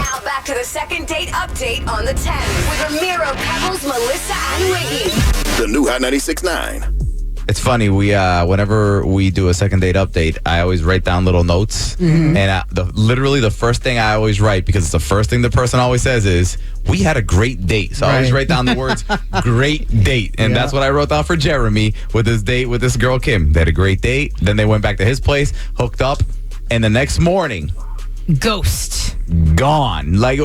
Now back to the second date update on the 10 with Ramiro, Pebbles, Melissa, and Wiggy. The new Hot 96.9. It's funny. We whenever we do a second date update, I always write down little notes, and literally the first thing I always write, because it's the first thing the person always says, is "We had a great date." So I always write down the words "great date," and that's what I wrote down for Jeremy with his date with this girl Kim. They had a great date. Then they went back to his place, hooked up, and the next morning, ghost. gone. Like,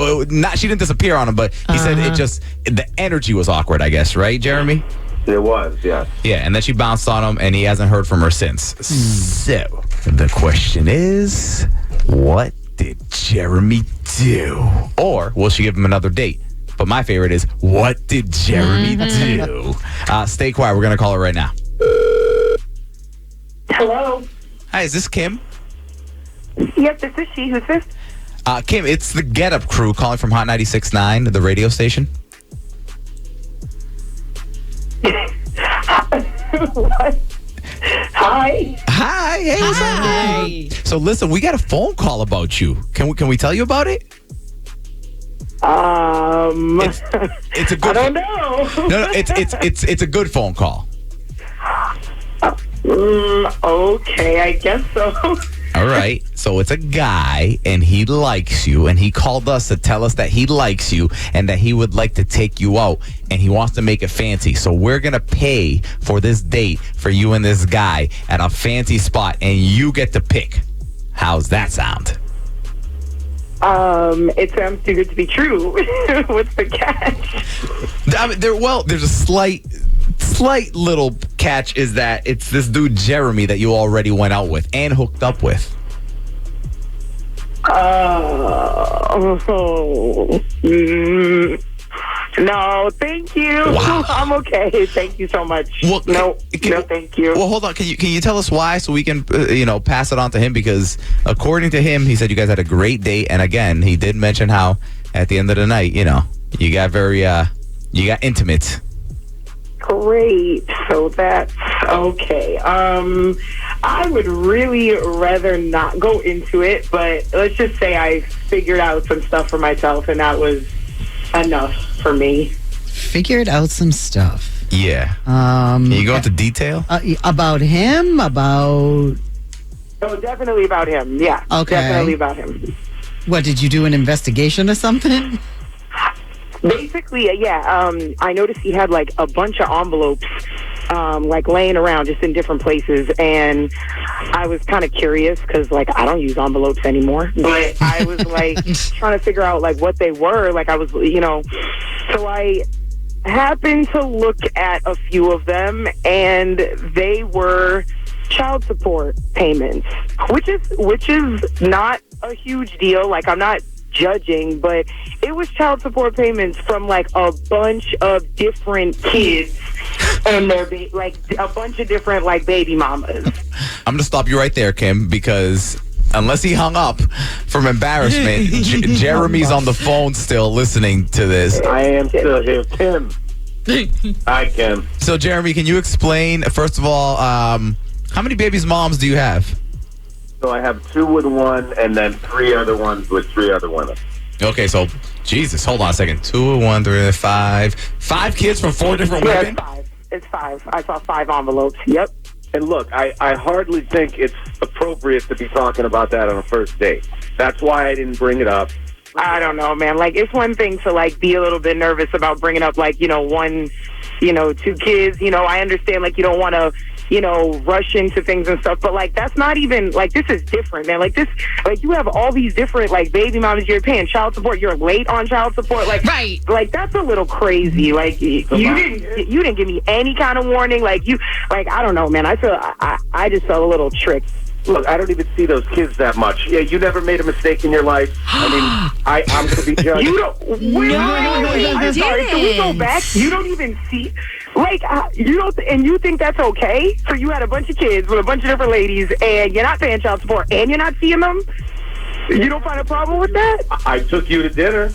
she didn't disappear on him, but he said the energy was awkward, I guess, right, Jeremy? It was, yes. Yeah, and then she bounced on him, and he hasn't heard from her since. So, the question is, what did Jeremy do? Or will she give him another date? But my favorite is, what did Jeremy do? Stay quiet. We're going to call her right now. Hello. Hi, is this Kim? Yes, this is she. Who's this? Kim, it's the Get Up crew calling from Hot 96.9, the radio station. What? Hi. Hi. Hey, what's up? So listen, we got a phone call about you. Can we tell you about it? It's a good. I don't know. No, it's a good phone call. Okay, I guess so. All right. So it's a guy, and he likes you, and he called us to tell us that he likes you and that he would like to take you out, and he wants to make it fancy. So we're going to pay for this date for you and this guy at a fancy spot, and you get to pick. How's that sound? It sounds too good to be true. What's the catch? I mean, there's a slight little catch, is that it's this dude Jeremy that you already went out with and hooked up with. No, thank you. Wow. I'm okay. Thank you so much. Well, no, thank you. Well, hold on. Can you tell us why, so we can pass it on to him? Because according to him, he said you guys had a great date, and again, he did mention how at the end of the night, you got you got intimate. Great. So that's okay. I would really rather not go into it, but let's just say I figured out some stuff for myself, and that was enough for me. Figured out some stuff. Yeah. Can you go into detail? About him? About... Oh, definitely about him. Yeah. Okay. Definitely about him. What, did you do an investigation or something? Basically, yeah. I noticed he had like a bunch of envelopes like laying around just in different places, and I was kind of curious because like I don't use envelopes anymore, but I was like trying to figure out like what they were. Like I was, so I happened to look at a few of them, and they were child support payments, which is not a huge deal. Like I'm not judging, but it was child support payments from like a bunch of different kids and their like a bunch of different like baby mamas. I'm gonna stop you right there, Kim, because unless he hung up from embarrassment, Jeremy's on the phone still listening to this. I am still here. Kim. Hi, Kim. So Jeremy, can you explain first of all, how many babies' moms do you have? So I have 2 with one, and then 3 other ones with 3 other women. Okay, so Jesus, hold on a second. 2 with 1, 3, 5. 5 kids from 4 different women? It's 5. I saw 5 envelopes. Yep. And look, I hardly think it's appropriate to be talking about that on a first date. That's why I didn't bring it up. I don't know, man. Like, it's one thing to, like, be a little bit nervous about bringing up, like, 1, 2 kids. I understand, like, you don't want to, rush into things and stuff. But, like, that's not even, like, this is different, man. Like, you have all these different, like, baby mamas. You're paying child support. You're late on child support. Like, right. Like, that's a little crazy. Like, you didn't give me any kind of warning. Like, I don't know, man. I just felt a little tricked. Look, I don't even see those kids that much. Yeah, you never made a mistake in your life. I mean, I'm going to be judged. You don't. I'm sorry. Can we go back? You don't even see. Like, you don't, and you think that's okay? So you had a bunch of kids with a bunch of different ladies, and you're not paying child support, and you're not seeing them? You don't find a problem with that? I took you to dinner.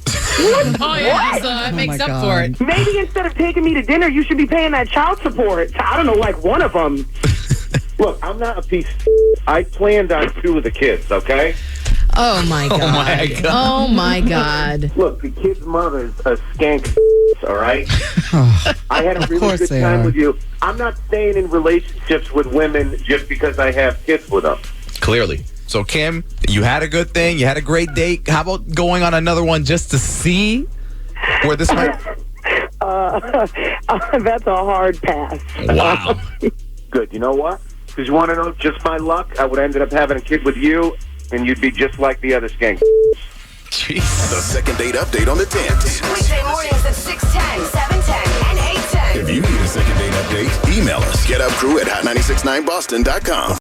Oh, yeah, so it makes up for it. Maybe instead of taking me to dinner, you should be paying that child support. I don't know, like one of them. Look, I'm not a piece of I planned on 2 of the kids, okay? Oh my god. my God. Oh my god. Look, the kid's mother's a skank, all right? I had a really course good they time are. with you. I'm not staying in relationships with women just because I have kids with them. Clearly. So, Kim, you had a good thing. You had a great date. How about going on another one just to see where this might... That's a hard pass. Wow. Good. You know what? Because you want to know just my luck? I would have ended up having a kid with you, and you'd be just like the other skank. Jeez. The second date update on the 10th. Weekday mornings at 6:10, 7:10, and 8:10. If you need a second date update, email us. GetUpCrew@hot969boston.com.